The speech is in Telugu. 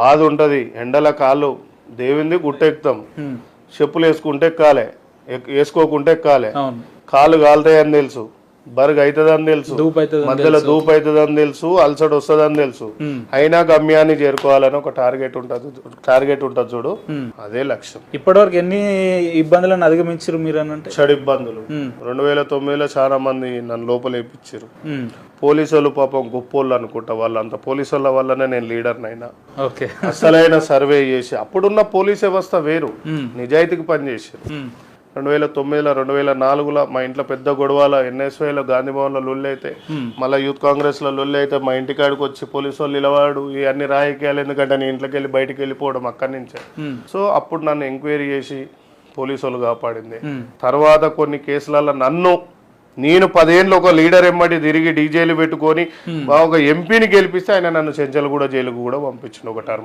బాధ ఉంటది, ఎండల కాళ్ళు దేవుంది గుట్టెక్కుతాం, చెప్పులు వేసుకుంటే ఎక్కాలే, వేసుకోకుంటే ఎక్కాలే, అవును, కాళ్ళు కాలుతాయని తెలుసు, బరుగు అవుతుందని తెలుసు, దూపు అవుతుంది, మధ్యలో దూపు అవుతుందని తెలుసు, అలసట వస్తుందని తెలుసు, అయినా గమ్యాన్ని చేరుకోవాలని ఒక టార్గెట్ ఉంటుంది చూడు, అదే లక్ష్యం. ఇప్పటివరకు ఎన్ని ఇబ్బందులను అధిగమించారు మీరు అని అంటే? చెడు ఇబ్బందులు 2009లో చాలా మంది నన్ను లోపలేపించారు. పోలీసు వాళ్ళు పాపం గొప్పోళ్ళు అనుకుంటా, వాళ్ళంతా పోలీసు వాళ్ళ వల్లనే నేను లీడర్ని అయినా. ఓకే, అసలైన సర్వే చేసి అప్పుడున్న పోలీస్ వ్యవస్థ వేరు, నిజాయితీకి పనిచేసారు. 2009లో 2004లో మా ఇంట్లో పెద్ద గొడవల ఎన్ఎస్వైలో గాంధీ భవన్లో లొల్లి అయితే, మళ్ళీ యూత్ కాంగ్రెస్లో లొల్లి అయితే మా ఇంటికాడికి వచ్చి పోలీసు వాళ్ళు నిలవాడు, ఈ అన్ని రాజకీయాలు ఎందుకంటే నేను ఇంట్లోకి వెళ్ళి బయటికి వెళ్ళిపోవడం అక్కడి నుంచే. సో అప్పుడు నన్ను ఎంక్వైరీ చేసి పోలీసు వాళ్ళు కాపాడింది. తర్వాత కొన్ని కేసులలో నేను 10 ఏళ్ళు ఒక లీడర్ ఎమ్మటి తిరిగి డీజేలు పెట్టుకొని ఒక ఎంపీని గెలిపిస్తే ఆయన నన్ను చెంచల్గూడ జైలుకు కూడా పంపించిన ఒక టర్మ్.